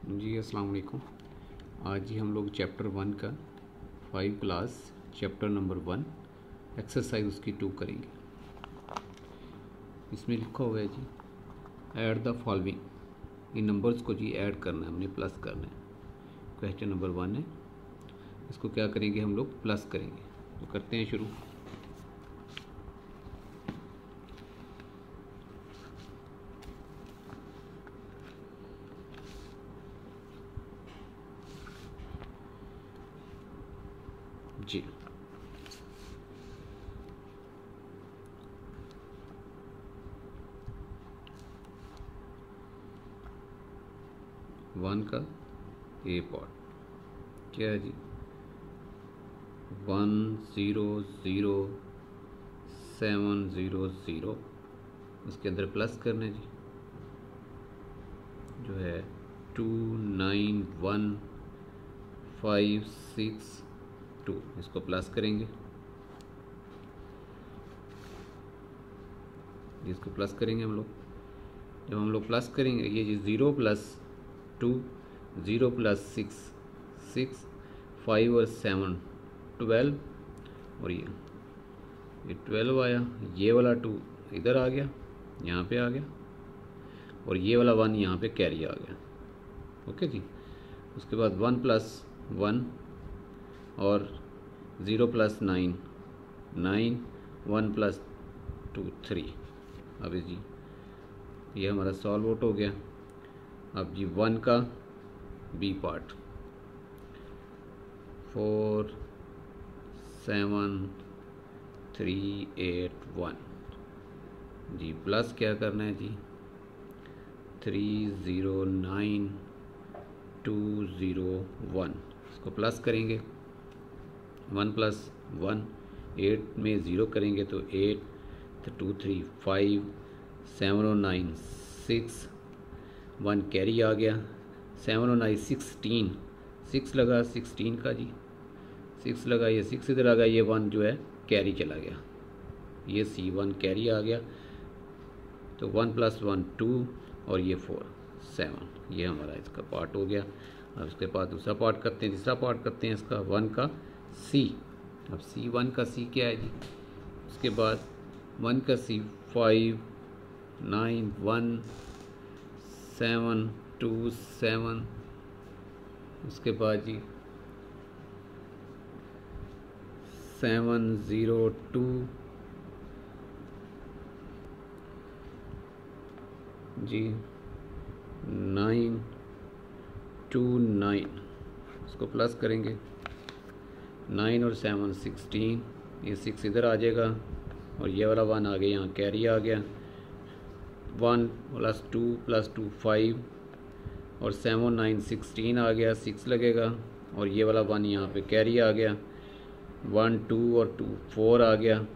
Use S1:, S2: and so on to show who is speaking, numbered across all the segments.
S1: जी अस्सलाम वालेकुम। आज ही हम लोग चैप्टर 1 का 5 क्लास चैप्टर नंबर 1 एक्सरसाइज उसकी 2 करेंगे। इसमें लिखा हुआ है जी ऐड द फॉलोइंग। इन नंबर्स को जी ऐड करना है, हमने प्लस करना है। क्वेश्चन नंबर 1 है, इसको क्या करेंगे हम लोग, प्लस करेंगे। तो करते हैं शुरू। जी वन का ए पार्ट क्या है जी, 100,700 उसके अंदर प्लस करना है जी, जो है 291,562 इसको प्लस करेंगे। इसको प्लस करेंगे हम लोग। जब हम लोग प्लस करेंगे ये जी 0 + 2, 0 + 6, 6, 5 और 7 12, और ये 12 आया। ये वाला 2 इधर आ गया, यहाँ पे आ गया, और ये वाला 1 यहाँ पे कैरी आ गया। ओके जी। उसके बाद 1 + 1 और 0 + 9, 9, 1 + 2 3। अब जी ये हमारा सॉल्व आउट हो गया। अब जी 1 का बी पार्ट 47381 जी, प्लस क्या करना है जी 309201, इसको प्लस करेंगे। 1 + 1 8 में 0 करेंगे तो 8, तो 2 3 5, 7 और 9 6, 1 कैरी आ गया। 7 और 9 16, 6 लगा 16 का जी, 6 लगा, ये 6 इधर आ गया, ये 1 जो है कैरी चला गया, ये C1 कैरी आ गया। तो 1 + 1 2 और ये 4 7, ये हमारा इसका पार्ट हो गया। अब उसके बाद दूसरा पार्ट करते हैं, तीसरा पार्ट करते हैं इसका 1 का C। अब C1 का C क्या है जी, उसके बाद 1 का C 5 9 1 7 2 7, उसके बाद जी 702 जी 929, इसको प्लस करेंगे। 9 और 7 16, ये 6 इधर आ जाएगा, और ये वाला 1 आ गया, यहाँ कैरी आ गया। 1 + 2 + 2 5 और 7 9 16 आ गया, 6 लगेगा, और ये वाला 1 यहाँ पे कैरी आ गया। 1 2 और 2 4 आ गया,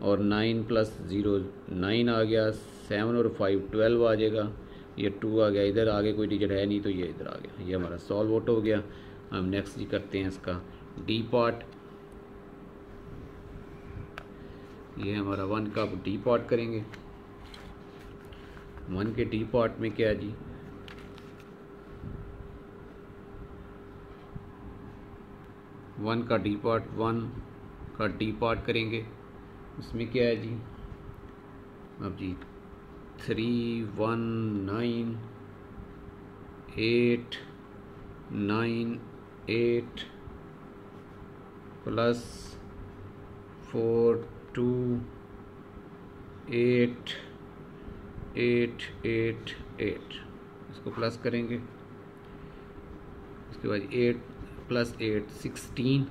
S1: और 9 + 0 9 आ गया। 7 और 5 12 आ जाएगा, ये 2 आ गया, इधर आगे कोई डिजिट है नहीं तो ये इधर आ गया। ये हमारा सॉल्व आउट हो गया। हम नेक्स्ट जी करते हैं इसका डी पार्ट। ये हमारा 1 का डी पार्ट करेंगे। 1 के डी पार्ट में क्या है जी, वन का डी पार्ट करेंगे। उसमें क्या है जी, अब जी 319,898 + 42,888, इसको प्लस करेंगे। उसके बाद 8 + 8 16,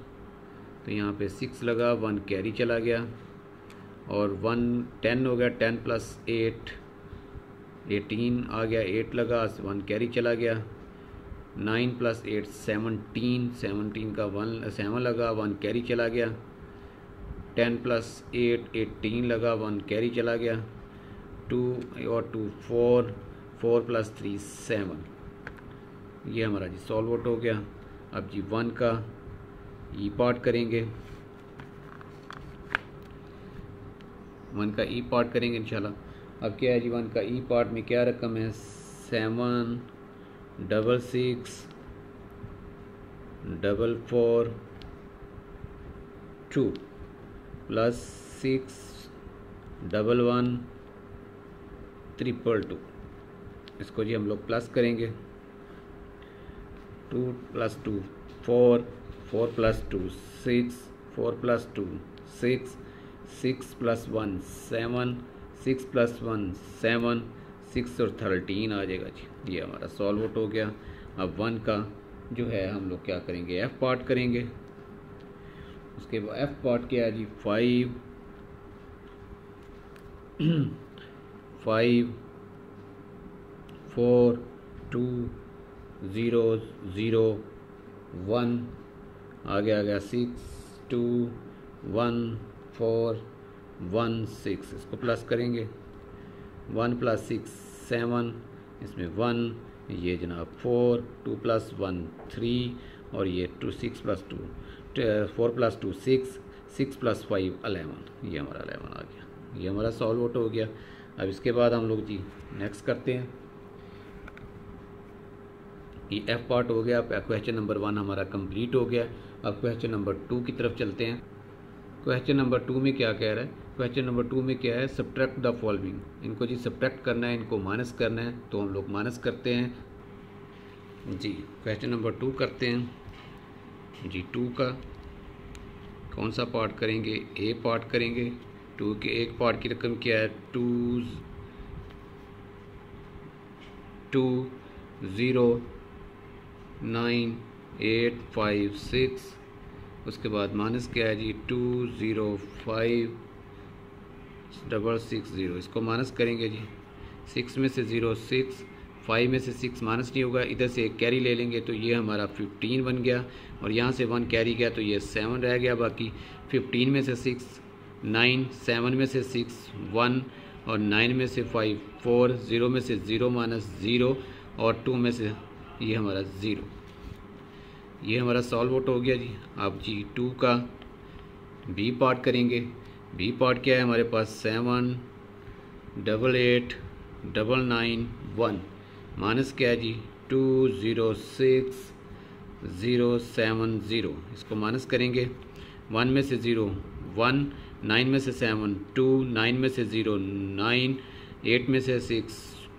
S1: तो यहाँ पे 6 लगा, 1 कैरी चला गया, और 1 10 हो गया। 10 + 8 18 आ गया, 8 लगा, 1 कैरी चला गया। 9 + 8 17, 17 का 7 लगा, 1 कैरी चला गया। 10 + 8 18 लगा, 1 कैरी चला गया। 2 और 2 4, 4 + 3 7, ये हमारा जी सॉल्व आउट हो गया। अब जी 1 का ई पार्ट करेंगे। 1 का ई पार्ट करेंगे इंशाल्लाह। अब क्या है जी 1 का ई पार्ट में क्या रकम है, 7 66 44 2 प्लस 6 11 222। इसको जी हम लोग प्लस करेंगे। 2 + 2 4 4 + 2 6 4 + 2 6 6 + 1 7 6 + 1 7 6 और 13 आ जाएगा जी। ये हमारा सॉल्व आउट हो गया। अब 1 का जो है हम लोग क्या करेंगे, एफ पार्ट करेंगे। उसके बाद एफ पार्ट क्या है जी, 5 5 4 2 0 0 1 आ गया 6 2 1 4 1 6। इसको प्लस करेंगे। 1 + 6 7, इसमें 1, ये जनाब 4 2 + 1 3 और ये 2 6 + 2 4 + 2 6 6 + 5 11। ये हमारा 11 आ गया। ये हमारा सॉल्व आउट हो गया। अब इसके बाद हम लोग जी नेक्स्ट करते हैं। ये एफ पार्ट हो गया। क्वेश्चन नंबर 1 हमारा कंप्लीट हो गया। अब क्वेश्चन नंबर 2 की तरफ चलते हैं। क्वेश्चन नंबर 2 में क्या कह रहा है, क्वेश्चन नंबर 2 में क्या है, सब्ट्रैक्ट द फॉलोइंग। इनको जी सब्ट्रैक्ट करना है, इनको माइनस करना है, तो हम लोग माइनस करते हैं जी। क्वेश्चन नंबर 2 करते हैं जी। 2 का कौन सा पार्ट करेंगे, ए पार्ट करेंगे। 2 के एक पार्ट की रकम क्या है, 2 0 9 8 5 6। उसके बाद माइनस क्या है जी, 2 0 5 6 6 0। इसको माइनस करेंगे जी। 6 में से 0 6, 5 में से 6 माइनस नहीं होगा, इधर से एक कैरी ले लेंगे तो ये हमारा 15 बन गया। और यहाँ से 1 कैरी गया तो ये 7 रह गया। बाकी 15 में से 6 9, 7 में से 6 1 और 9 में से 5 4, 0 में से 0 माइनस 0 और 2 में से ये हमारा 0। ये हमारा सॉल्व आउट हो गया जी। अब जी 2 का बी पार्ट करेंगे। बी पार्ट क्या है हमारे पास, 7 8 8 9 9 1 माइनस क्या है जी, 2 0 6 0 7 0। इसको माइनस करेंगे। 1 में से 0 1, 9 में से 7 2, 9 में से 0 9, 8 में से 6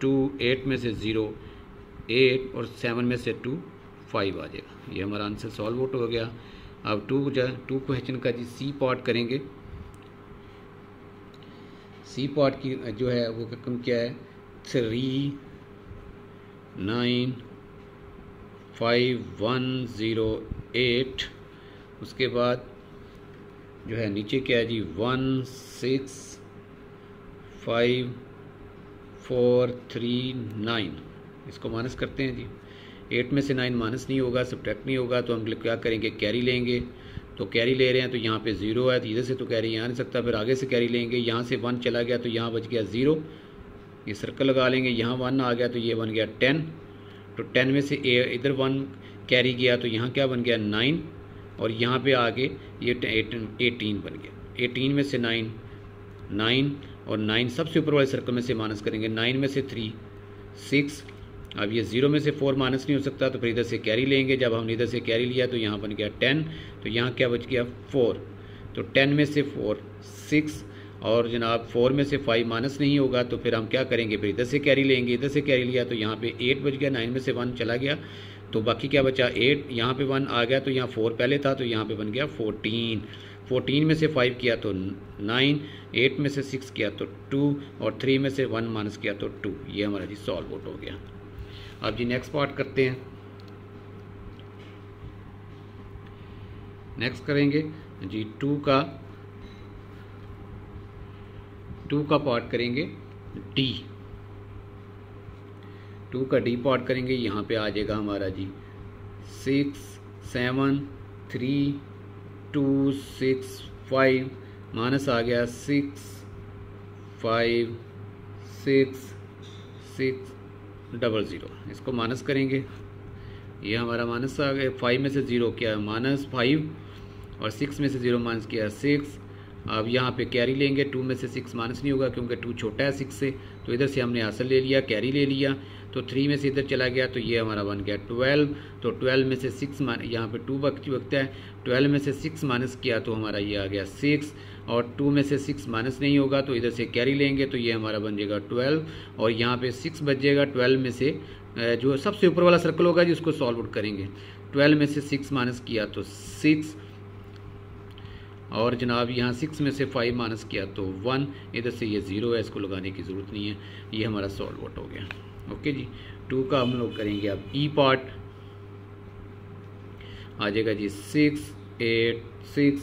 S1: 2, 8 में से 0 8 और 7 में से 2 5 आ जाएगा। ये हमारा आंसर सॉल्व आउट हो गया। अब 2 क्वेश्चन का जी सी पार्ट करेंगे। सी पार्ट की जो है वो रकम क्या है, 3 9 5 1 0 8। उसके बाद जो है नीचे क्या है जी, 1 6 5 4 3 9। इसको माइनस करते हैं जी। 8 में से 9 माइनस नहीं होगा, सब्ट्रैक्ट नहीं होगा, तो हम क्या करेंगे, कैरी लेंगे। तो कैरी ले रहे हैं तो यहाँ पे 0 है, तो इधर से तो कैरी यहाँ नहीं सकता, फिर आगे से कैरी लेंगे। यहाँ से 1 चला गया तो यहाँ बच गया 0, ये सर्कल लगा लेंगे। यहाँ 1 आ गया तो ये बन गया 10। तो 10 में से इधर 1 कैरी गया तो यहाँ क्या बन गया 9 और यहाँ पे आगे ये 18 बन गया। 18 में से 9 9 और 9 सबसे ऊपर वाले सर्कल में से माइनस करेंगे। 9 में से 3 6। अब ये 0 में से 4 माइनस नहीं हो सकता, तो फिर इधर से कैरी लेंगे। जब हमने इधर से कैरी लिया तो यहाँ बन गया 10, तो यहाँ क्या बच गया 4। तो 10 में से 4 6 और जनाब 4 में से 5 माइनस नहीं होगा, तो फिर हम क्या करेंगे, फिर इधर से कैरी लेंगे। इधर से कैरी लिया तो यहाँ पे 8 बच गया। 9 में से 1 चला गया तो बाकी क्या बचा 8। यहाँ पे 1 आ गया तो यहाँ 4 पहले था तो यहाँ पे बन गया 14। 14 में से 5 किया तो 9, 8 में से 6 किया तो 2 और 3 में से 1 माइनस किया तो 2। ये हमारा जी सॉल्व आउट हो गया। अब जी नेक्स्ट पार्ट करते हैं। नेक्स्ट करेंगे जी 2 का पार्ट करेंगे डी। 2 का डी पार्ट करेंगे। यहाँ पे आ जाएगा हमारा जी 6 7 3 2 6 5 माइनस आ गया 6 5 6 6 00। इसको माइनस करेंगे। ये हमारा माइनस आ गया। 5 में से 0 किया -5 और 6 में से 0 माइनस किया 6। अब यहाँ पे कैरी लेंगे। 2 में से 6 माइनस नहीं होगा क्योंकि 2 छोटा है 6 से, तो इधर से हमने हासिल ले लिया, कैरी ले लिया। तो 3 में से इधर चला गया तो ये हमारा बन गया 12। तो 12 में से 6 यहाँ पे 2 बचता है, 12 में से 6 माइनस किया तो हमारा ये आ गया 6, और 2 में से 6 माइनस नहीं होगा तो इधर से कैरी लेंगे तो ये हमारा बन जाएगा 12, और यहाँ पे 6 बच जाएगा। 12 में से जो सबसे ऊपर वाला सर्कल होगा जिसको सॉल्व आउट करेंगे, 12 में से 6 माइनस किया तो 6, और जनाब यहाँ 6 में से 5 माइनस किया तो 1, इधर से ये 0 है, इसको लगाने की ज़रूरत नहीं है, ये हमारा सॉल्व आउट हो गया। ओके जी, 2 का हम लोग करेंगे अब ई पार्ट, आ जाएगा जी 6 8 6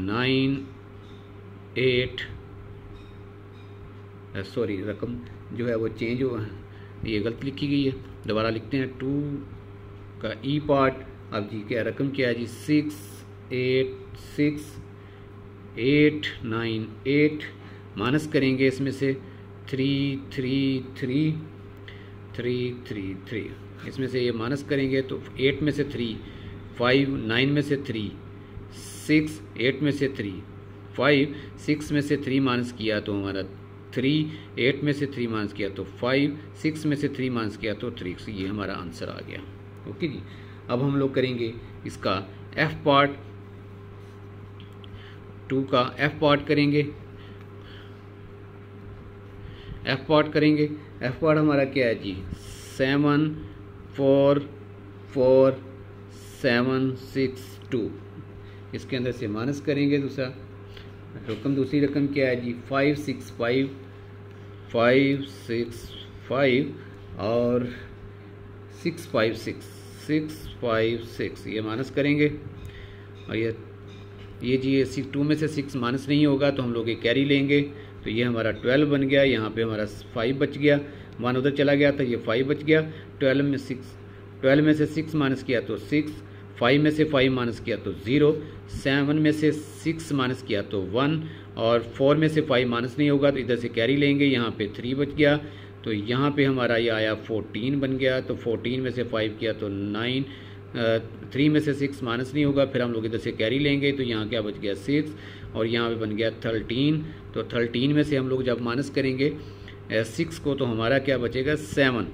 S1: 9 8, सॉरी रकम जो है वो चेंज हुआ, ये गलत लिखी गई है, दोबारा लिखते हैं 2 का ई पार्ट। अब जी क्या रकम क्या है जी 6 8 6 8 9 8, माइनस करेंगे इसमें से 3 3 3 3 3 3, इसमें से ये माइनस करेंगे तो 8 में से 3 5, 9 में से 3 6, 8 में से 3 5, 6 में से 3 माइनस किया तो हमारा 3, 8 में से 3 माइनस किया तो 5, 6 में से 3 माइनस किया तो 3, ये हमारा आंसर आ गया। ओके जी, अब हम लोग करेंगे इसका एफ पार्ट, 2 का एफ पार्ट करेंगे। एफ पार्ट हमारा क्या है जी 7 4 4 7 6 2, इसके अंदर से माइनस करेंगे दूसरी रकम क्या है जी 5 6 5 5 6 5 और 6 5 6 6 5 6, ये माइनस करेंगे, और ये जी ये 2 में से 6 माइनस नहीं होगा तो हम लोग ये कैरी लेंगे तो ये हमारा 12 बन गया, यहाँ पे हमारा 5 बच गया, 1 उधर चला गया था, ये 5 बच गया। 12 में से 6 माइनस किया तो 6, 5 में से 5 माइनस किया तो 0, 7 में से 6 माइनस किया तो 1, और 4 में से 5 माइनस नहीं होगा तो इधर से कैरी लेंगे, यहाँ पे 3 बच गया, तो यहाँ पे हमारा ये आया 14 बन गया, तो 14 में से 5 किया तो 9, 3 में से 6 माइनस नहीं होगा, फिर हम लोग इधर से कैरी लेंगे तो यहाँ क्या बच गया 6, और यहाँ पे बन गया 13, तो 13 में से हम लोग जब माइनस करेंगे 6 को तो हमारा क्या बचेगा 7,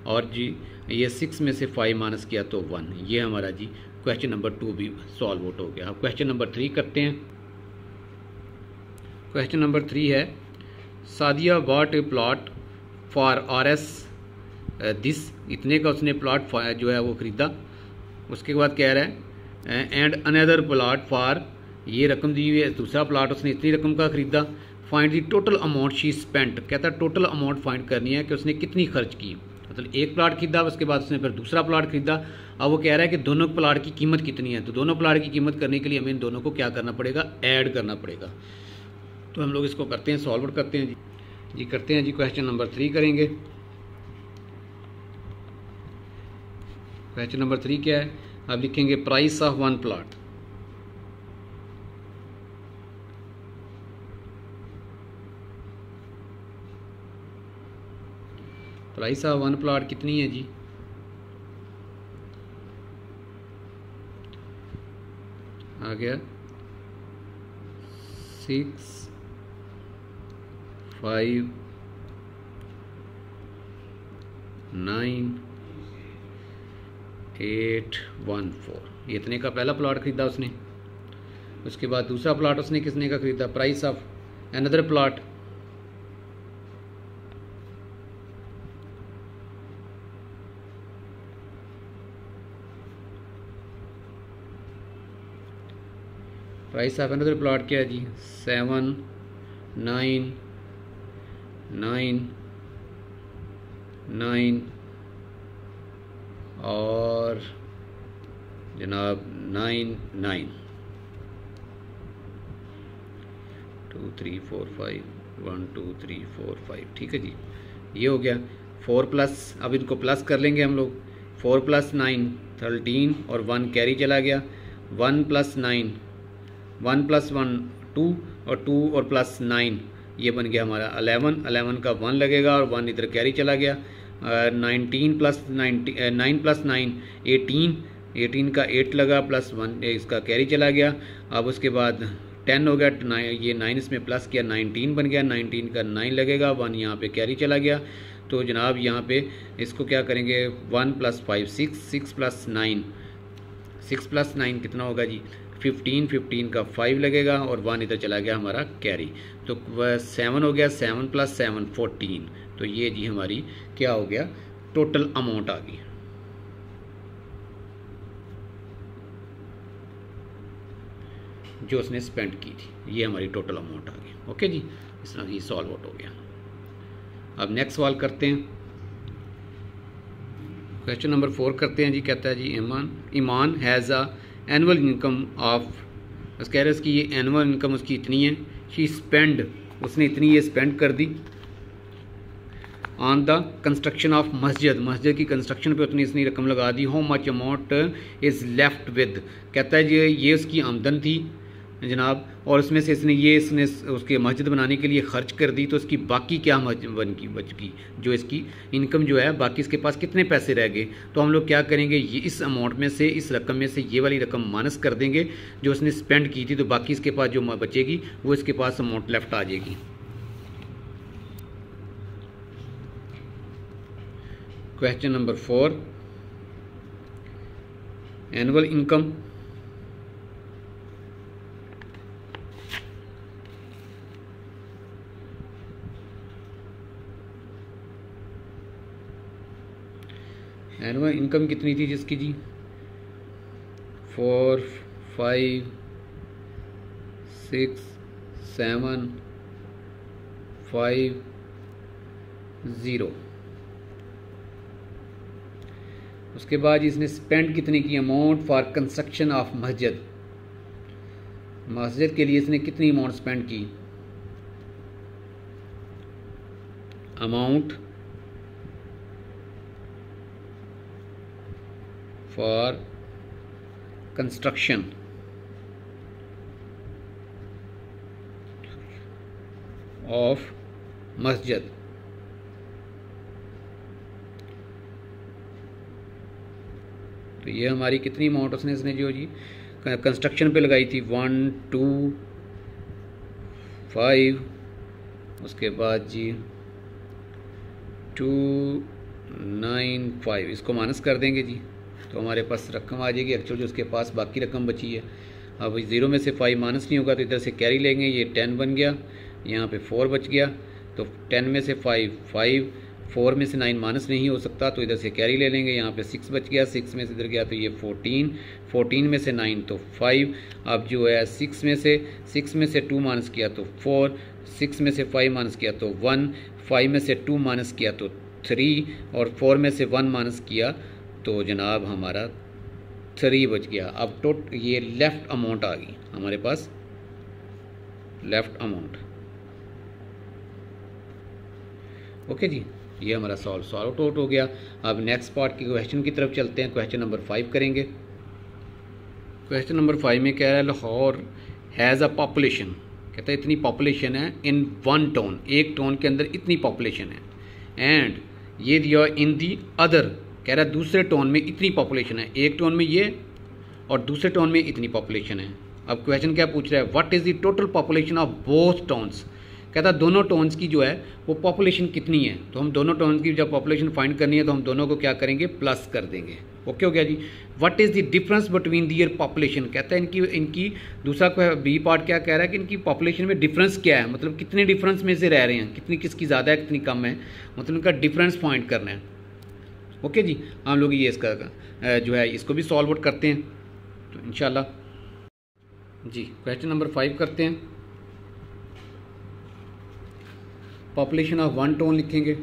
S1: और जी ये 6 में से 5 माइनस किया तो 1, ये हमारा जी क्वेश्चन नंबर 2 भी सॉल्व आउट हो गया। अब क्वेश्चन नंबर 3 करते हैं। क्वेश्चन नंबर 3 है Sadia bot A plot for RS this, इतने का उसने प्लॉट जो है वो ख़रीदा, उसके बाद कह रहा है एंड अनदर प्लॉट फॉर, ये रकम दी हुई है, दूसरा प्लॉट उसने इतनी रकम का ख़रीदा, find the total amount she spent, कहता है टोटल अमाउंट फाइंड करनी है कि उसने कितनी खर्च की, मतलब एक प्लाट खरीदा उसके बाद उसने फिर दूसरा प्लाट खरीदा, अब वो कह रहा है कि दोनों प्लाट की कीमत कितनी है, तो दोनों प्लाट की कीमत करने के लिए हमें इन दोनों को क्या करना पड़ेगा, ऐड करना पड़ेगा। तो हम लोग इसको करते हैं, सॉल्व आउट करते हैं जी करते हैं जी। क्वेश्चन नंबर 3 करेंगे। क्वेश्चन नंबर 3 क्या है, अब लिखेंगे price of one plot, price of one plot कितनी है जी, आ गया 6 5 9 8 1 4, ये इतने का पहला प्लॉट खरीदा उसने, उसके बाद दूसरा प्लॉट उसने कितने का खरीदा, price of another plot, price of another plot क्या है जी 7 9 9 9 और जनाब 9 9 2 3 4 5 1 2 3 4 5, ठीक है जी, ये हो गया 4 प्लस, अब इनको प्लस कर लेंगे हम लोग, 4 प्लस 9 13 और 1 कैरी चला गया, 1 प्लस 9 1 प्लस 1 2 और 2 और प्लस 9, ये बन गया हमारा 11, 11 का 1 लगेगा और 1 इधर कैरी चला गया, 19 प्लस 9 प्लस 9 18, 18 का 8 लगा प्लस 1 इसका कैरी चला गया, अब उसके बाद 10 हो गया, ये 9 इसमें प्लस किया, 19 बन गया, 19 का 9 लगेगा, 1 यहाँ पे कैरी चला गया। तो जनाब यहाँ पे इसको क्या करेंगे, 1 + 5 6, 6 + 9, 6 + 9 कितना होगा जी 15, 15 का 5 लगेगा और 1 इधर चला गया हमारा कैरी। तो 7 हो गया, 7 + 7 14। तो ये जी हमारी क्या हो गया, टोटल अमाउंट आ गई। जो उसने स्पेंड की थी, ये हमारी टोटल अमाउंट आ गई। ओके जी, इस तरह ये सॉल्व आउट हो गया। अब नेक्स्ट सवाल करते हैं, क्वेश्चन नंबर 4 करते हैं जी। कहता है जी Iman has a annual income of, बस कह रहे हैं कि ये एनुअल इनकम उसकी इतनी है, शी स्पेंड, उसने इतनी ये स्पेंड कर दी ऑन द कंस्ट्रक्शन ऑफ मस्जिद, मस्जिद की कंस्ट्रक्शन पे उतनी इसने रकम लगा दी। How much amount is left with, कहता है जी ये उसकी आमदन थी जनाब, और उसमें से इसने उसके मस्जिद बनाने के लिए ख़र्च कर दी, तो इसकी बाकी क्या बच गई, जो इसकी इनकम जो है, बाकी इसके पास कितने पैसे रह गए। तो हम लोग क्या करेंगे, ये इस अमाउंट में से, इस रकम में से ये वाली रकम माइनस कर देंगे जो उसने स्पेंड की थी, तो बाकी इसके पास जो बचेगी वो इसके पास अमाउंट लेफ्ट आ जाएगी। Question number 4, annual income annual income कितनी थी जिसकी जी 4 5 6 7 5 0। उसके बाद इसने स्पेंड कितनी की, अमाउंट फॉर कंस्ट्रक्शन ऑफ मस्जिद, मस्जिद के लिए इसने कितनी अमाउंट स्पेंड की, अमाउंट फॉर कंस्ट्रक्शन ऑफ मस्जिद। तो ये हमारी कितनी अमाउंट उसने जो जी कंस्ट्रक्शन पे लगाई थी, 1 2 5, उसके बाद जी 2 9 5, इसको माइनस कर देंगे जी, तो हमारे पास रकम आ जाएगी एक्चुअल जो उसके पास बाकी रकम बची है। अब 0 में से 5 माइनस नहीं होगा तो इधर से कैरी लेंगे, ये 10 बन गया, यहाँ पे 4 बच गया, तो 10 में से 5 5, 4 में से 9 माइनस नहीं हो सकता, तो इधर से कैरी ले लेंगे, यहाँ पे 6 बच गया, 6 में से इधर गया तो ये 14, 14 में से 9 तो 5। अब जो है 6 में से 2 माइनस किया तो 4, 6 में से 5 माइनस किया तो 1, 5 में से 2 माइनस किया तो 3, और 4 में से 1 माइनस किया तो जनाब हमारा 3 बच गया। अब ये लेफ़्ट अमाउंट आ गई हमारे पास, लेफ़्ट अमाउंट। ओके जी, ये हमारा सॉल्व आउट हो गया। अब नेक्स्ट पार्ट के क्वेश्चन की तरफ चलते हैं, क्वेश्चन नंबर 5 करेंगे। क्वेश्चन नंबर 5 में कह रहा है लाहौर हैज़ अ पॉपुलेशन, कहता है इतनी पॉपुलेशन है इन 1 टाउन, एक टाउन के अंदर इतनी पॉपुलेशन है, एंड ये दिया इन दी अदर, कह रहा है दूसरे टाउन में इतनी पॉपुलेशन है, एक टाउन में ये और दूसरे टाउन में इतनी पॉपुलेशन है। अब क्वेश्चन क्या पूछ रहा है, what is the total population of both towns, कहता है दोनों टाउन्स की जो है वो पॉपुलेशन कितनी है। तो हम दोनों टाउन्स की जब पॉपुलेशन फाइंड करनी है तो हम दोनों को क्या करेंगे, प्लस कर देंगे। ओके हो गया जी। What is the difference between their population, कहता है इनकी दूसरा बी पार्ट क्या कह रहा है कि इनकी पॉपुलेशन में डिफरेंस क्या है, मतलब कितने डिफरेंस में से रह रहे हैं, कितनी किसकी ज़्यादा है कितनी कम है, मतलब इनका डिफरेंस फाइंड करना है। ओके जी, हम लोग ये इसका जो है इसको भी सॉल्व आउट करते हैं तो इंशाल्लाह जी। क्वेश्चन नंबर 5 करते हैं, पॉपुलेशन ऑफ 1 टाउन लिखेंगे।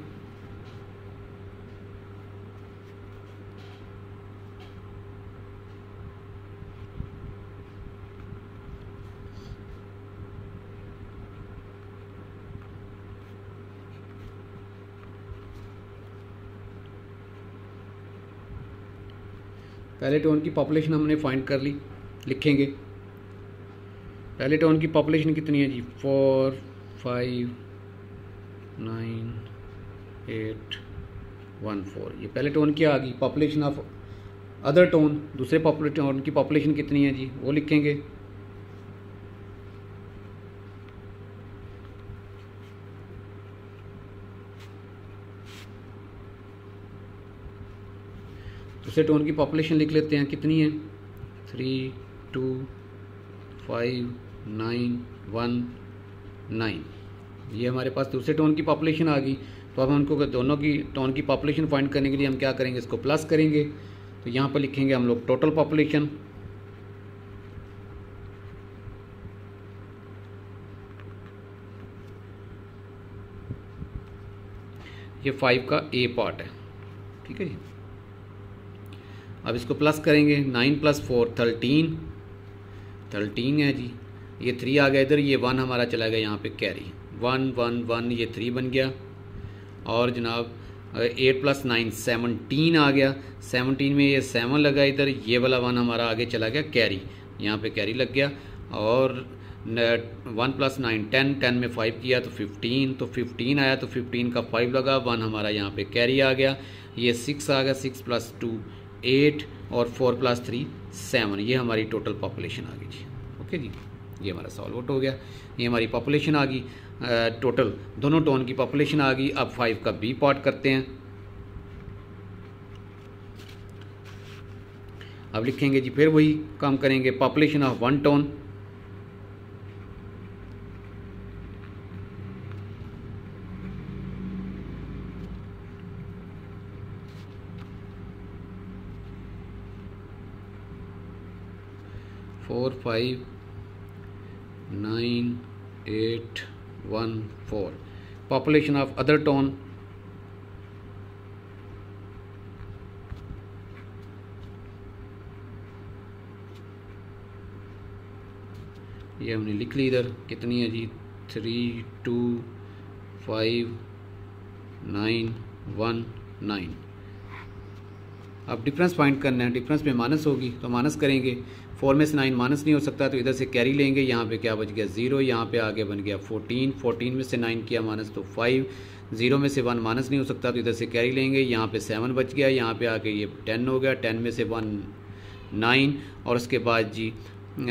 S1: पहले टाउन की पॉपुलेशन हमने फाइंड कर ली, लिखेंगे। पहले टाउन की पॉपुलेशन कितनी है जी, 4 5 9 8 1 4, ये पहले टाउन की आ गई। पॉपुलेशन ऑफ अदर टाउन, दूसरे टाउन की पॉपुलेशन कितनी है जी, वो लिखेंगे। दूसरे टोन की पॉपुलेशन लिख लेते हैं, कितनी है 3 2 5 9 1 9। ये हमारे पास दूसरे टोन की पॉपुलेशन आ गई। तो अब हमको दोनों की टोन की पॉपुलेशन फाइंड करने के लिए हम क्या करेंगे, इसको प्लस करेंगे। तो यहाँ पर लिखेंगे हम लोग टोटल पॉपुलेशन, ये 5 का ए पार्ट है, ठीक है जी। अब इसको प्लस करेंगे, 9 + 4 13 है जी। ये 3 आ गया इधर, ये 1 हमारा चला गया यहाँ पे कैरी, 1 1 1, ये 3 बन गया। और जनाब 8 + 9 17 आ गया, 17 में ये 7 लगा इधर, ये वाला 1 हमारा आगे चला गया कैरी, यहाँ पे कैरी लग गया। और 1 + 9 10, 10 में 5 किया तो 15, तो 15 आया, तो 15 का 5 लगा, 1 हमारा यहाँ पे कैरी आ गया। ये 6 आ गया, 6 + 2 8 और 4 + 3 7, ये हमारी टोटल पॉपुलेशन आ गई जी। ओके जी, ये हमारा सॉल्व आउट हो गया। ये हमारी पॉपुलेशन आ गई, टोटल दोनों टोन की पॉपुलेशन आ गई। अब 5 का बी पार्ट करते हैं। अब लिखेंगे जी, फिर वही काम करेंगे, population of 1 tone, four 5 9 8 1 4। Population of other tone, ये हमने लिख ली इधर, कितनी है जी 3 2 5 9 1 9। अब डिफरेंस फाइंड करना है, डिफरेंस में माइनस होगी तो माइनस करेंगे, 4 में से 9 माइनस नहीं हो सकता तो इधर से कैरी लेंगे, यहाँ पे क्या बच गया 0, यहाँ पे आगे बन गया 14, 14 में से 9 किया माइनस तो 5, 0 में से 1 माइनस नहीं हो सकता तो इधर से कैरी लेंगे, यहाँ पे 7 बच गया, यहाँ पे आके ये 10 हो गया, 10 में से 1 9, और उसके बाद जी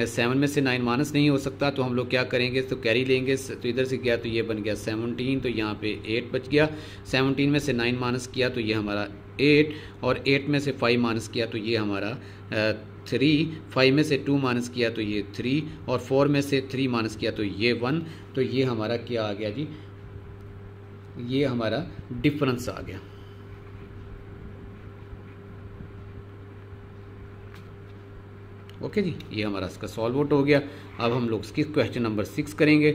S1: 7 में से 9 माइनस नहीं हो सकता तो हम लोग क्या करेंगे, तो कैरी लेंगे, तो इधर से गया तो ये बन गया 17, तो यहाँ पे 8 बच गया, 17 में से 9 माइनस किया तो ये हमारा 8, और 8 में से 5 माइनस किया तो ये हमारा 3, 5 में से 2 माइनस किया तो ये 3, और 4 में से 3 माइनस किया तो ये 1, तो ये हमारा क्या आ गया जी, ये हमारा डिफरेंस आ गया। ओके जी, ये हमारा इसका सॉल्व आउट हो गया। अब हम लोग इसकी क्वेश्चन नंबर 6 करेंगे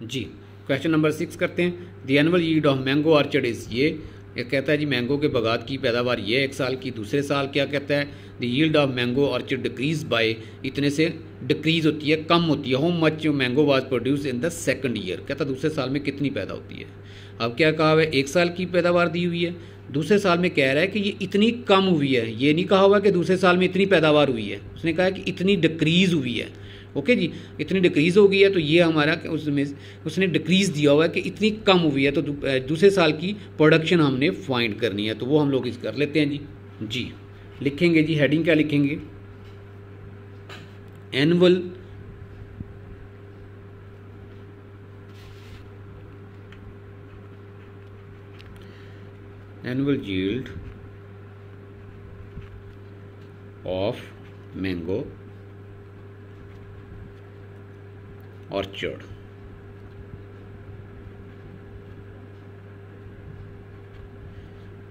S1: जी। क्वेश्चन नंबर 6 करते हैं। The annual yield of mango orchard is, ये कहता है जी मैंगो के बागात की पैदावार ये एक साल की, दूसरे साल क्या कहता है, the yield of mango orchard decrease by, इतने से डिक्रीज होती है, कम होती है, how much mango was produce in the second year, कहता है दूसरे साल में कितनी पैदा होती है। अब क्या कहा हुआ है, एक साल की पैदावार दी हुई है, दूसरे साल में कह रहा है कि ये इतनी कम हुई है, ये नहीं कहा हुआ कि दूसरे साल में इतनी पैदावार हुई है, उसने कहा है कि इतनी डिक्रीज़ हुई है। ओके जी, इतनी डिक्रीज़ हो गई है तो ये हमारा उसमें उसने डिक्रीज़ दिया हुआ है कि इतनी कम हुई है, तो दूसरे साल की प्रोडक्शन हमने फाइंड करनी है, तो वो हम लोग इस कर लेते हैं जी। लिखेंगे जी, हेडिंग क्या लिखेंगे, annual yield of mango orchard।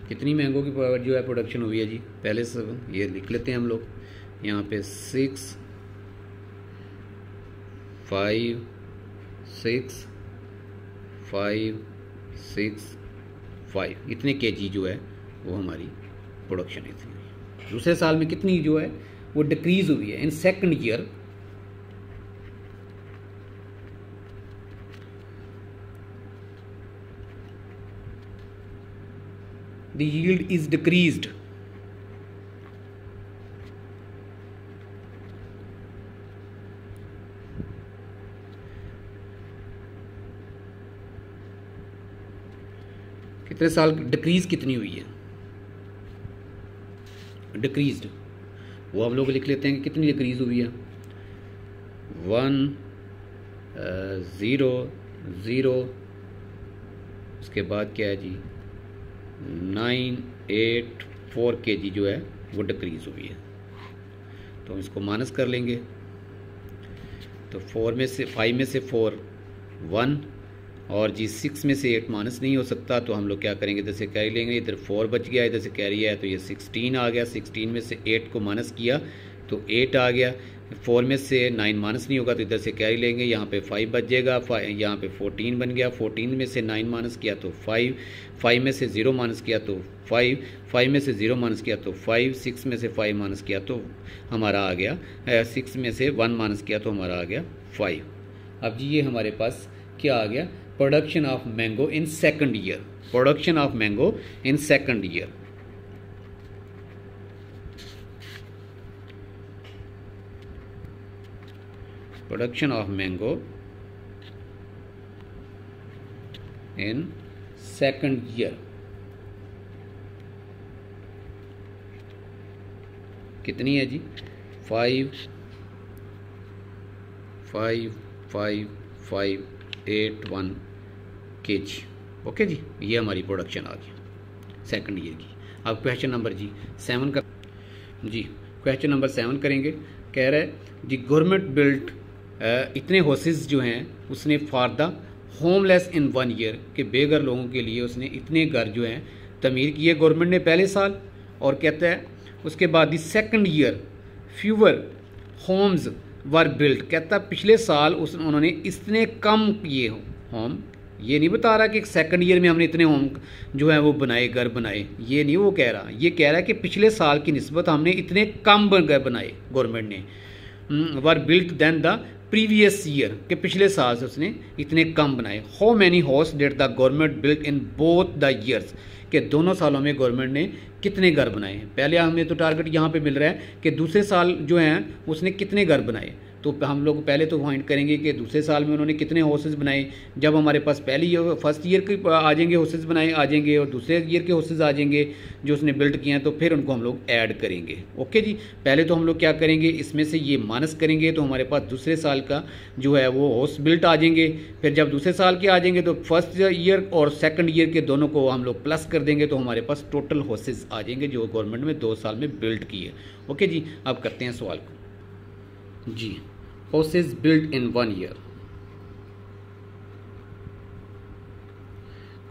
S1: कितनी मैंगो की जो है प्रोडक्शन हुई है जी, पहले से ये लिख लेते हैं हम लोग, यहाँ पे 6 5 6 5 6 5, इतने केजी जो है वो हमारी प्रोडक्शन है। दूसरे साल में कितनी जो है वो डिक्रीज हुई है इन second year, the yield is decreased, कितने साल डिक्रीज कितनी हुई है, डिक्रीज्ड, वो हम लोग लिख लेते हैं कि कितनी डिक्रीज हुई है, 1 0 0, उसके बाद क्या है जी 9 8 4 kg जो है वो डिक्रीज़ हुई है। तो हम इसको माइनस कर लेंगे। तो 4 में से 5 में से 4 1 और जी 6 में से 8 माइनस नहीं हो सकता, तो हम लोग क्या करेंगे, इधर से कैरी लेंगे, इधर 4 बच गया, इधर से कैरी है तो ये 16 आ गया। 16 में से 8 को माइनस किया तो 8 आ गया। 4 में से 9 माइनस नहीं होगा तो इधर से कैरी लेंगे, यहाँ पे 5 बच जाएगा, यहाँ पे 14 बन गया। 14 में से 9 माइनस किया तो 5, 5 में से 0 माइनस किया तो 5, 5 में से 0 माइनस किया तो 5, 6 में से 5 माइनस किया तो हमारा आ गया 6 में से 1 माइनस किया तो हमारा आ गया 5। अब जी ये हमारे पास क्या आ गया, production of mango in second year. Production of mango in second year. Production of mango in second year कितनी है जी, 5 5 5 5 8 1 kg। ओके जी, ये हमारी प्रोडक्शन आ गई सेकंड ईयर की। अब क्वेश्चन नंबर जी 7 का जी क्वेश्चन नंबर 7 करेंगे। कह रहा है जी गवर्नमेंट बिल्ट इतने हाउसेस जो हैं उसने for the homeless in 1 year, के बेघर लोगों के लिए उसने इतने घर जो हैं तमीर किए गवर्नमेंट ने पहले साल। और कहता है उसके बाद the second year fewer homes were built, कहता पिछले साल उन्होंने इतने कम किए होम। ये नहीं बता रहा कि सेकंड ईयर में हमने इतने होम जो है वो बनाए, घर बनाए, ये नहीं वो कह रहा। ये कह रहा है कि पिछले साल की निस्बत हमने इतने कम घर बनाए गवर्नमेंट ने। Were built than the previous year, के पिछले साल से उसने इतने कम बनाए। How many house did the government built in both the years, के दोनों सालों में गवर्नमेंट ने कितने घर बनाए हैं। पहले हमें तो टारगेट यहाँ पे मिल रहा है कि दूसरे साल जो हैं उसने कितने घर बनाए, तो हम लोग पहले तो फाइंड करेंगे कि दूसरे साल में उन्होंने कितने हाउसेस बनाए। जब हमारे पास पहली फर्स्ट ईयर के आ जाएंगे हाउसेस बनाए आ जाएंगे और दूसरे ईयर के हाउसेस आ जाएंगे जो उसने बिल्ड किए हैं, तो फिर उनको हम लोग ऐड करेंगे। ओके जी, पहले तो हम लोग क्या करेंगे, इसमें से ये माइनस करेंगे तो हमारे पास दूसरे साल का जो है वो हाउस बिल्ट आ जाएंगे। फिर जब दूसरे साल के आ जाएंगे तो फर्स्ट ईयर और सेकंड ईयर के दोनों को हम लोग प्लस कर देंगे, तो हमारे पास टोटल हाउसेस आ जाएंगे जो गवर्नमेंट में 2 साल में बिल्ड किए। ओके जी, अब करते हैं सवाल को जी। Houses built in 1 year.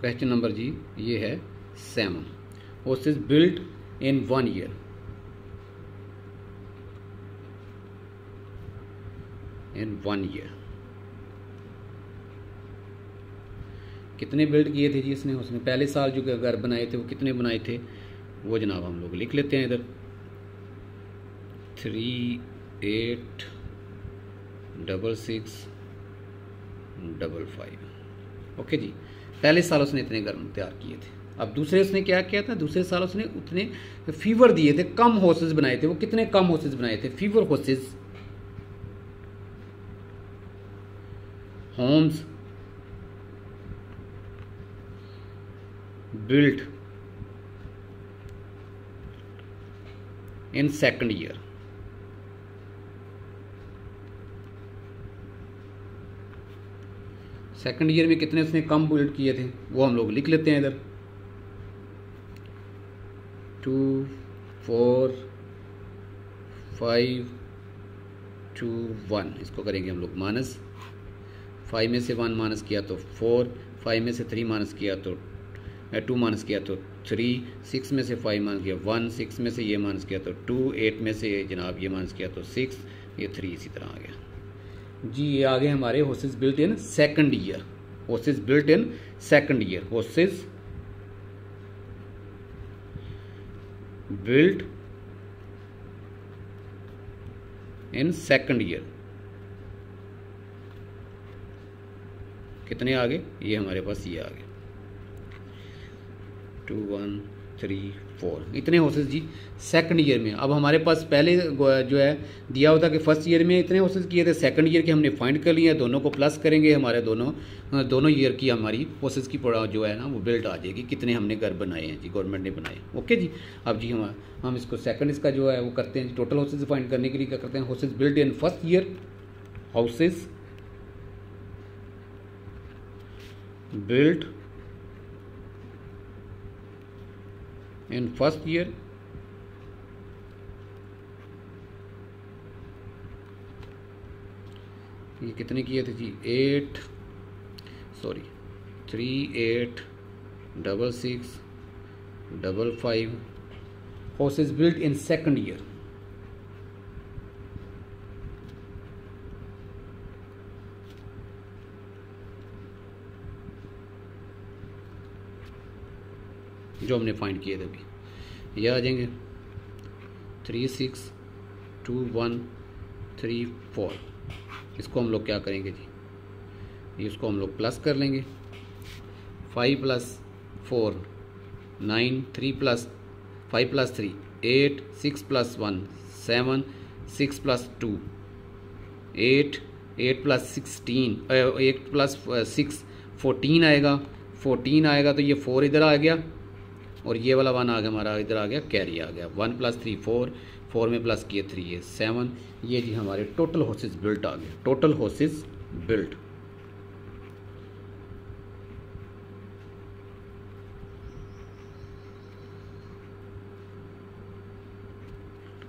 S1: Question number जी ये है 7। Houses built in 1 year. In 1 year कितने बिल्ड किए थे जी इसने, उसने पहले साल जो घर बनाए थे वो कितने बनाए थे, वो जनाब हम लोग लिख लेते हैं इधर 3 8 6 6 5 5। ओके जी, पहले साल उसने इतने घर तैयार किए थे। अब दूसरे उसने क्या किया था, दूसरे साल उसने उतने फीवर दिए थे, कम हाउसेस बनाए थे। वो कितने कम हाउसेस बनाए थे, fewer houses homes built in second year. Second year में कितने उसने कम बिल्ड किए थे वो हम लोग लिख लेते हैं इधर 2 4 5 2 1। इसको करेंगे हम लोग माइनस। 5 में से 1 माइनस किया तो 4, 5 में से 3 माइनस किया तो 2 माइनस किया तो 3, 6 में से 5 माइनस किया 1, 6 में से ये माइनस किया तो 2, 8 में से जनाब ये माइनस किया तो 6, ये 3 इसी तरह आ गया जी। ये आ गए हमारे houses built in second year. Houses built in second year. Houses built in second year कितने आ गए, ये हमारे पास ये आ गए 2 1 3 4 इतने हाउसेस जी सेकंड ईयर में। अब हमारे पास पहले जो है दिया होता कि फर्स्ट ईयर में इतने हाउसेस किए थे, सेकंड ईयर के हमने फाइंड कर लिए, दोनों को प्लस करेंगे, हमारे दोनों ईयर की हमारी हाउसेस की जो है ना वो बिल्ट आ जाएगी, कितने हमने घर बनाए हैं जी, गवर्नमेंट ने बनाए। ओके जी, अब जी हम इसको सेकंड इसका जो है वो करते हैं, टोटल हाउसेस फाइंड करने के लिए क्या करते हैं, हाउसेस बिल्ट इन फर्स्ट ईयर। हाउसेस बिल्ट इन फर्स्ट ईयर ये कितने किए थे जी 386655 houses built in second year. जो हमने फाइंड किए थे अभी ये आ जाएंगे 362134। इसको हम लोग क्या करेंगे जी, इसको हम लोग प्लस कर लेंगे। 5 + 4 9, 3 + 5 + 3 8, 6 + 1 7, 6 + 2 8, 8 + 16 8 + 6 14 आएगा। 14 आएगा तो ये 4 इधर आ गया और ये वाला 1 आ गया हमारा, इधर आ गया कैरी आ गया। 1 + 3 4, 4 में प्लस किए 3 है 7। ये जी हमारे टोटल हाउसेस बिल्ट आ गए, टोटल हाउसेस बिल्ट।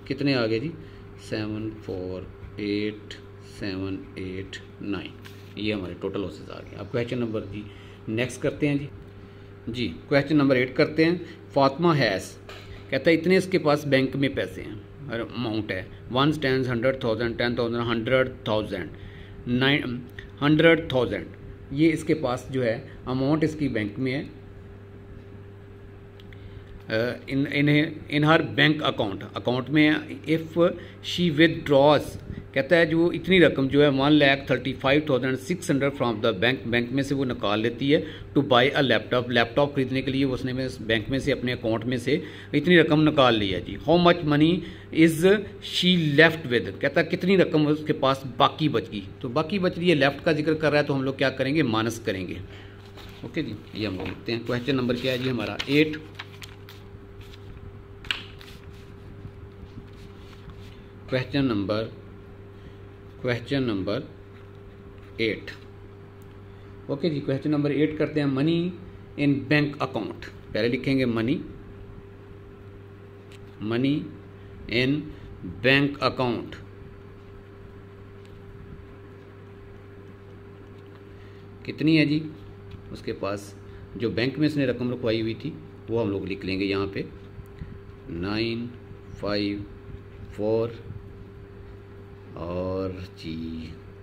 S1: कितने आ गए जी 7 4 8 7 8 9। ये हमारे टोटल हाउसेस आ गए। अब क्वेश्चन नंबर जी नेक्स्ट करते हैं जी क्वेश्चन नंबर 8 करते हैं। फातिमा हैज़ कहता है इतने इसके पास बैंक में पैसे हैं, अमाउंट है 1 10 100,000 10,000 100,000 100,000। ये इसके पास जो है अमाउंट इसकी बैंक में है इन हर बैंक अकाउंट में। इफ़ शी विदड्रॉज कहता है जो इतनी रकम जो है 1,35,600 फ्रॉम द बैंक में से वो निकाल लेती है टू बाई अ लैपटॉप खरीदने के लिए उसने बैंक में से अपने अकाउंट में से इतनी रकम निकाल ली है जी। How much money is she left with कहता है कितनी रकम उसके पास बाकी बच गई। तो बाकी बच रही है, लेफ्ट का जिक्र कर रहा है तो हम लोग क्या करेंगे माइनस करेंगे। ओके जी, ये हम लोग लिखते हैं। क्वेश्चन नंबर क्या है जी हमारा 8। Question number 8। ओके जी, क्वेश्चन नंबर 8 करते हैं। मनी इन बैंक अकाउंट, पहले लिखेंगे मनी इन बैंक अकाउंट। कितनी है जी उसके पास, जो बैंक में इसने रकम रखवाई हुई थी वो हम लोग लिख लेंगे यहाँ पे 954 और जी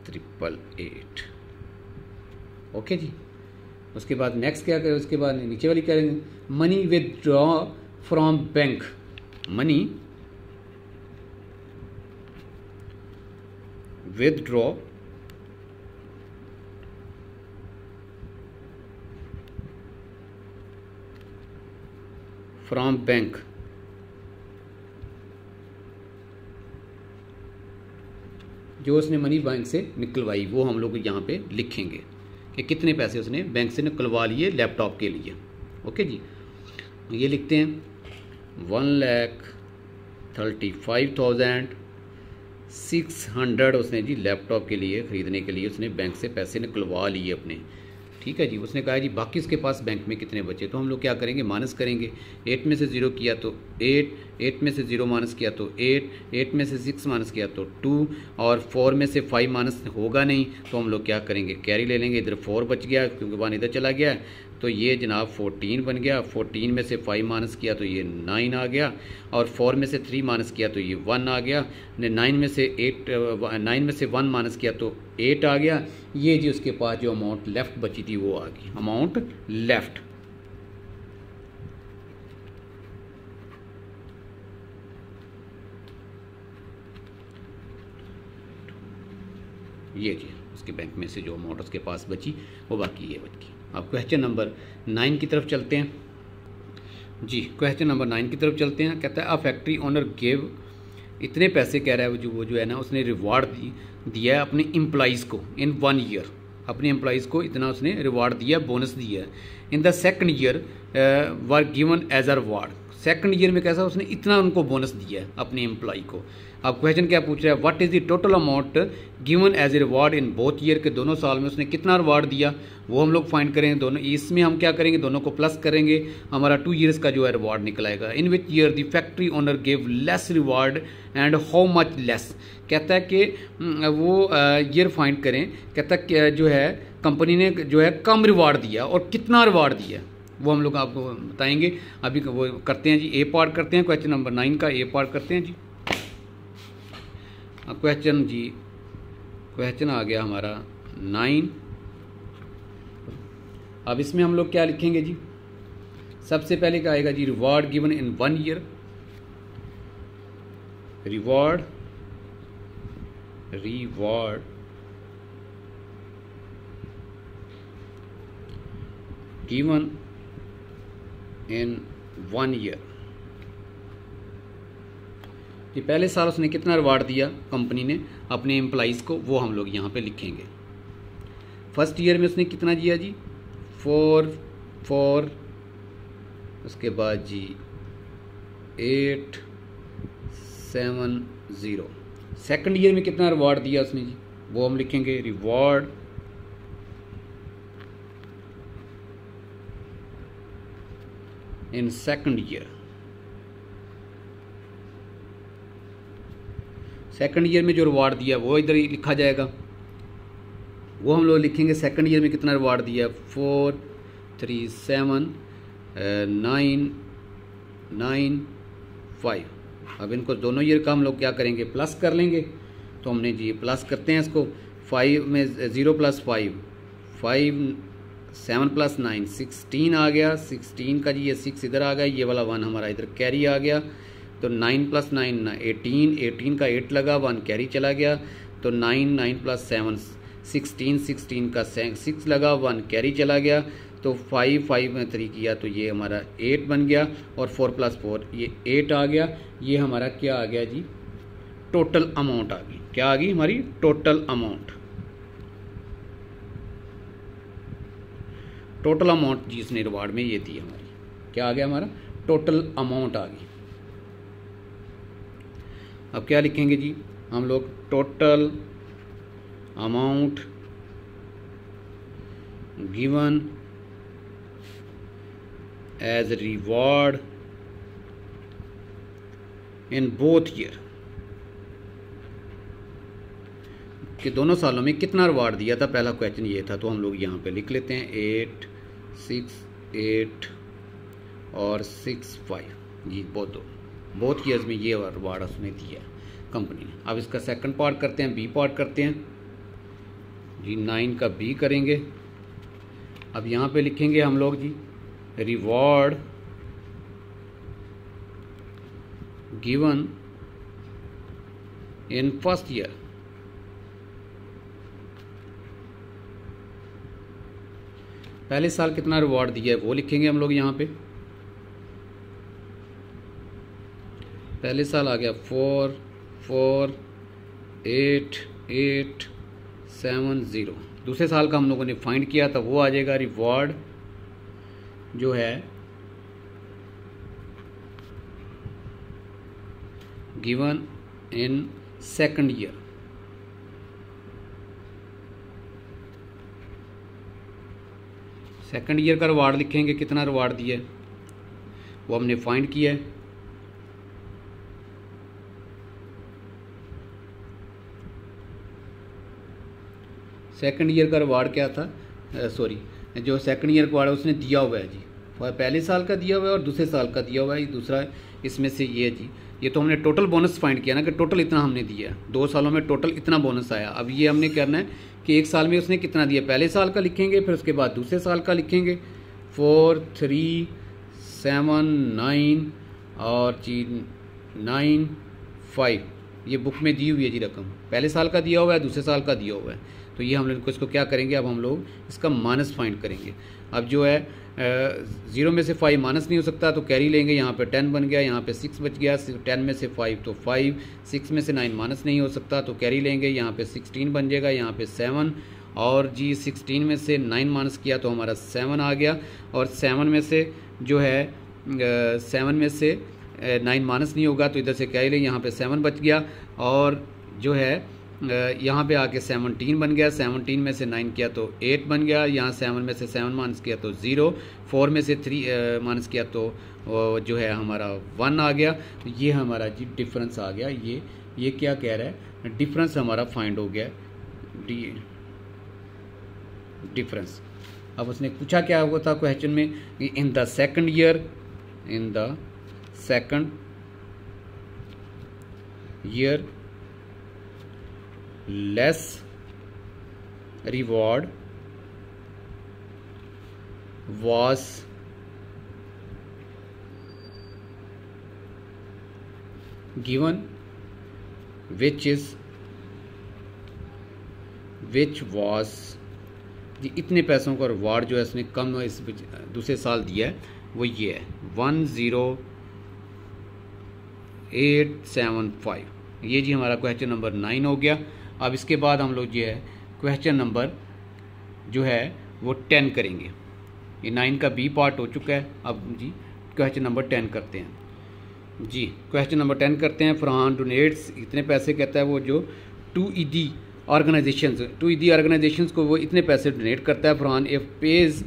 S1: 888। ओके जी, उसके बाद नेक्स्ट क्या करें, उसके बाद नीचे वाली करेंगे money withdraw from bank. Money withdraw from bank. जो उसने मनी बैंक से निकलवाई वो हम लोग यहाँ पे लिखेंगे कि कितने पैसे उसने बैंक से निकलवा लिए लैपटॉप के लिए। ओके जी, ये लिखते हैं 1,35,600 उसने जी लैपटॉप के लिए ख़रीदने के लिए उसने बैंक से पैसे निकलवा लिए अपने। ठीक है जी, उसने कहा जी बाकी उसके पास बैंक में कितने बचे, तो हम लोग क्या करेंगे माइनस करेंगे। 8 में से 0 किया तो 8, 8 में से 0 माइनस किया तो 8, 8 में से 6 माइनस किया तो 2 और 4 में से 5 माइनस होगा नहीं तो हम लोग क्या करेंगे कैरी ले लेंगे। इधर 4 बच गया क्योंकि 1 इधर चला गया तो ये जनाब 14 बन गया। 14 में से 5 माइनस किया तो ये 9 आ गया और 4 में से 3 माइनस किया तो ये 1 आ गया। 9 में से 1 माइनस किया तो 8 आ गया। ये जी उसके पास जो अमाउंट लेफ़्ट बची थी वो आ गई, अमाउंट लेफ़्ट। ये जी उसके बैंक में से जो अमाउंट उसके पास बची वो बाकी ये बच गई। अब क्वेश्चन नंबर 9 की तरफ चलते हैं जी। क्वेश्चन नंबर 9 की तरफ चलते हैं। कहता है अ फैक्ट्री ओनर गिव, इतने पैसे कह रहा है वो जो है ना उसने रिवार्ड दिया है अपने एम्प्लॉइज़ को इन 1 ईयर। अपने एम्प्लॉइज़ को इतना उसने रिवार्ड दिया, बोनस दिया है। In the second year were given as a reward, second year में कैसा उसने इतना उनको बोनस दिया है अपने एम्प्लॉय को। अब क्वेश्चन क्या पूछ रहा है, what is the total amount given as a reward in both year, के दोनों साल में उसने कितना रिवार्ड दिया वो हम लोग फाइंड करेंगे। दोनों इसमें हम क्या करेंगे, दोनों को प्लस करेंगे, हमारा 2 ईयर्स का जो है रिवार्ड निकलाएगा। In which year the factory owner give less reward and how much less, कहता है कि वो ईयर फाइंड करें, कहता है कि जो है कंपनी ने जो है कम रिवार्ड दिया और कितना रिवार्ड दिया वो हम लोग आपको बताएंगे। अभी वो करते हैं जी, ए पार्ट करते हैं, क्वेश्चन नंबर 9 का ए पार्ट करते हैं जी। अब क्वेश्चन आ गया हमारा 9। अब इसमें हम लोग क्या लिखेंगे जी, सबसे पहले क्या आएगा जी, reward given in 1 year, reward given in 1 year, कि पहले साल उसने कितना रिवार्ड दिया कंपनी ने अपने एम्प्लॉइज़ को, वो हम लोग यहाँ पे लिखेंगे। फर्स्ट ईयर में उसने कितना दिया जी, 4, उसके बाद जी 870। सेकंड ईयर में कितना रिवार्ड दिया उसने जी, वो हम लिखेंगे रिवार्ड इन सेकंड ईयर। सेकंड ईयर में जो रिवार्ड दिया वो इधर ही लिखा जाएगा, वो हम लोग लिखेंगे सेकंड ईयर में कितना रिवार्ड दिया, 437,995। अब इनको दोनों ईयर का हम लोग क्या करेंगे, प्लस कर लेंगे। तो हमने जी प्लस करते हैं इसको, 5 में 0 + 5, 7 + 9 16 आ गया। 16 का जी ये 6 इधर आ गया, ये वाला 1 हमारा इधर कैरी आ गया। तो 9 + 9 18 का 8 लगा, 1 कैरी चला गया। तो 9 + 7 16 का 6 लगा, 1 कैरी चला गया। तो 5 में 3 किया तो ये हमारा 8 बन गया, और 4 + 4 ये 8 आ गया। ये हमारा क्या आ गया जी, टोटल अमाउंट आ गई। क्या आ गई हमारी टोटल अमाउंट, टोटल अमाउंट जी इसने रिवार्ड में ये दी हमारी, क्या आ गया हमारा टोटल अमाउंट आ गई। अब क्या लिखेंगे जी हम लोग, total amount given as reward in both year, कि दोनों सालों में कितना रिवार्ड दिया था। पहला क्वेश्चन ये था, तो हम लोग यहाँ पे लिख लेते हैं 8, 6, 8 और 6, 5 जी, बोथ ईयर्स में ये रिवार्ड उसने दिया कंपनी ने। अब इसका सेकंड पार्ट करते हैं, बी पार्ट करते हैं जी, 9 का बी करेंगे। अब यहाँ पे लिखेंगे हम लोग जी, reward given in first year, पहले साल कितना रिवॉर्ड दिया है वो लिखेंगे हम लोग यहाँ पे। पहले साल आ गया 4, 4, 8, 8, 7, 0। दूसरे साल का हम लोगों ने फाइंड किया था, वो आ जाएगा रिवॉर्ड जो है given in second year. Second year का रिवार्ड लिखेंगे, कितना रिवार्ड दिया है वो हमने फाइंड किया है। सेकंड ईयर का रिवार्ड क्या था, जो सेकंड ईयर का रिवार्ड उसने दिया हुआ है जी, पहले साल का दिया हुआ है और दूसरे साल का दिया हुआ है। दूसरा इसमें से ये जी, ये तो हमने टोटल बोनस फाइंड किया ना, कि टोटल इतना हमने दिया है, 2 सालों में टोटल इतना बोनस आया। अब ये हमने करना है कि एक साल में उसने कितना दिया, पहले साल का लिखेंगे, फिर उसके बाद दूसरे साल का लिखेंगे। 4, 3, 7, 9 और जी 9, 5 ये बुक में दी हुई है जी रकम, पहले साल का दिया हुआ है, दूसरे साल का दिया हुआ है। तो ये हम लोग इसको क्या करेंगे, अब हम लोग इसका माइनस फाइंड करेंगे। अब जो है 0 में से 5 माइनस नहीं हो सकता, तो कैरी लेंगे। यहाँ पे 10 बन गया, यहाँ पे 6 बच गया, 10 में से 5 तो 5, 6 में से 9 माइनस नहीं हो सकता, तो कैरी लेंगे। यहाँ पे 16 बन जाएगा, यहाँ पे 7 और जी 16 में से 9 माइनस किया तो हमारा 7 आ गया, और 7 में से जो है 7 में से 9 माइनस नहीं होगा तो इधर से कैरी ले, यहाँ पे 7 बच गया और जो है यहाँ पे आके 17 बन गया। 17 में से 9 किया तो 8 बन गया। यहाँ 7 में से 7 माइनस किया तो 0, 4 में से 3 माइनस किया तो जो है हमारा 1 आ गया। ये हमारा जी डिफरेंस आ गया। ये क्या कह रहा है, डिफरेंस हमारा फाइंड हो गया, डिफरेंस। अब उसने पूछा क्या हुआ था क्वेश्चन में कि इन the second year less reward was given which was जी इतने पैसों का रिवार्ड जो है इसने कम इस दूसरे साल दिया है वो ये है 10875। ये जी हमारा क्वेश्चन नंबर 9 हो गया। अब इसके बाद हम लोग जो है क्वेश्चन नंबर जो है वो 10 करेंगे। ये 9 का बी पार्ट हो चुका है। अब जी क्वेश्चन नंबर 10 करते हैं। जी क्वेश्चन नंबर 10 करते हैं। फरहान डोनेट्स इतने पैसे कहता है वो जो 2 ईदी ऑर्गेनाइजेशंस को वो इतने पैसे डोनेट करता है। फरहान इफ पेज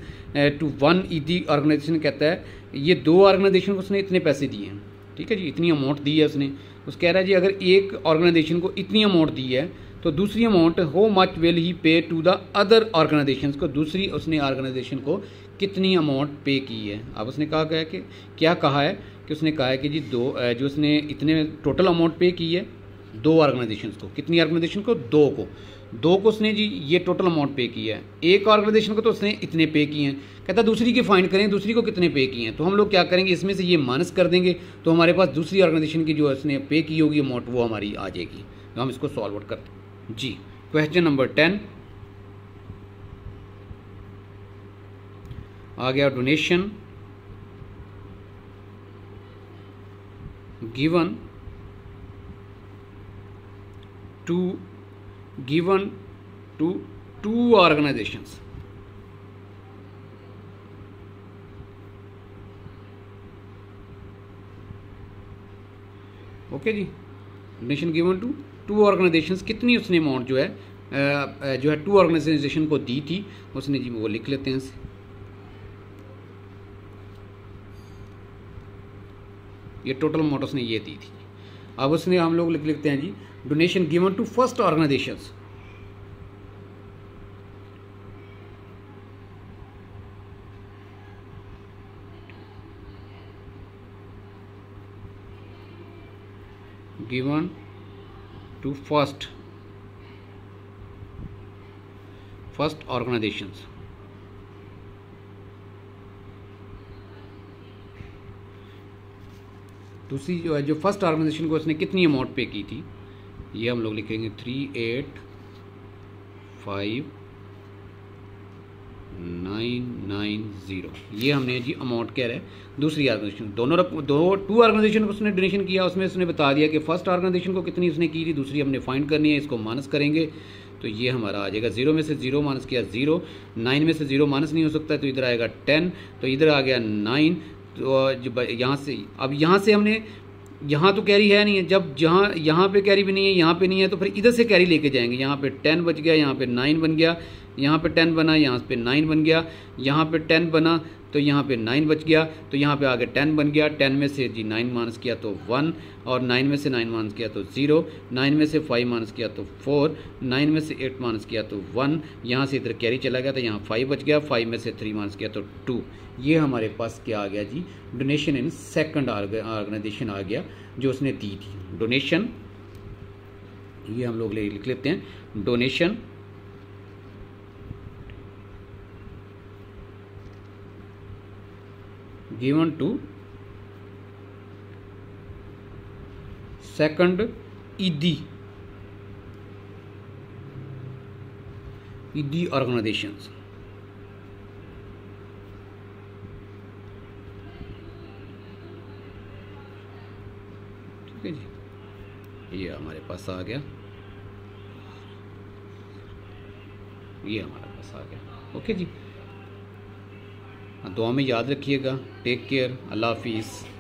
S1: टू 1 ईदी ऑर्गेनाइजेशन कहता है ये 2 ऑर्गेनाइजेशन को उसने इतने पैसे दिए हैं, ठीक है जी, इतनी अमाउंट दी है उसने। उस कह रहा है जी अगर एक ऑर्गेनाइजेशन को इतनी अमाउंट दी है तो दूसरी अमाउंट हो मच विल ही पे टू द अदर ऑर्गेनाइजेशंस को, दूसरी उसने ऑर्गेनाइजेशन को कितनी अमाउंट पे की है। अब उसने कहा है कि क्या कहा है कि उसने कहा है कि जी जो उसने इतने टोटल अमाउंट पे की है 2 ऑर्गेनाइजेशंस को। कितनी ऑर्गेनाइजेशन को? 2 को उसने जी ये टोटल अमाउंट पे किया है। एक ऑर्गेनाइजेशन को तो उसने इतने पे किए हैं। कहता दूसरी की फाइंड करें, दूसरी को कितने पे किए हैं। तो हम लोग क्या करेंगे, इसमें से ये माइनस कर देंगे तो हमारे पास दूसरी ऑर्गेनाइजेशन की जो उसने पे की होगी अमाउंट वो हमारी आ जाएगी। तो हम इसको सॉल्व आउट करते हैं जी। क्वेश्चन नंबर 10 आ गया। Donation given to 2 organisations. Okay जी, डोनेशन गिवन टू 2 ऑर्गेनाइजेशंस। कितनी उसने अमाउंट जो है 2 ऑर्गेनाइजेशन को दी थी उसने जी वो लिख लेते हैं। ये टोटल अमाउंट उसने ये दी थी। अब उसने हम लोग लिख लेते हैं जी donation given to first organisations. Given to first organisations. दूसरी जो फर्स्ट ऑर्गेनाइजेशन को उसने कितनी अमाउंट पे की थी ये हम लोग लिखेंगे 385,990। ये हमने जी अमाउंट कह रहा है दूसरी ऑर्गेनाइजेशन। 2 ऑर्गेनाइजेशन को उसने डोनेशन किया, उसमें उसने बता दिया कि फर्स्ट ऑर्गेनाइजेशन को कितनी उसने की थी, दूसरी हमने फाइंड करनी है। इसको माइनस करेंगे तो ये हमारा आ जाएगा 0 में से 0 माइनस किया 0, 9 में से 0 माइनस नहीं हो सकता तो इधर आएगा 10, तो इधर आ गया 9। तो यहाँ से अब यहाँ से हमने यहाँ तो कैरी है नहीं है, जब यहाँ पे कैरी भी नहीं है, यहाँ पे नहीं है, तो फिर इधर से कैरी लेके जाएंगे। यहाँ पे 10 बच गया, यहाँ पे 9 बन गया, यहाँ पे 10 बना, यहाँ पे 9 बन गया, यहाँ पे 10 बना तो यहाँ पे 9 बच गया, तो यहाँ पे आगे 10 बन गया। 10 में से जी 9 माइनस किया तो 1, और 9 में से 9 माइनस किया तो 0, 9 में से 5 माइनस किया तो 4, 9 में से 8 माइनस किया तो 1, यहाँ से इधर कैरी चला गया तो यहाँ 5 बच गया, 5 में से 3 माइनस किया तो 2। ये हमारे पास क्या आ गया जी, डोनेशन इन सेकंड ऑर्गेनाइजेशन आ गया जो उसने दी थी। डोनेशन ये हम लोग लिख लेते हैं, डोनेशन गिवन टू सेकंड ईदी ऑर्गेनाइजेशंस। ठीक है जी, ये हमारे पास आ गया, ये हमारे पास आ गया। ओके जी, दुआ में याद रखिएगा। Take care. अल्लाह हाफिज़।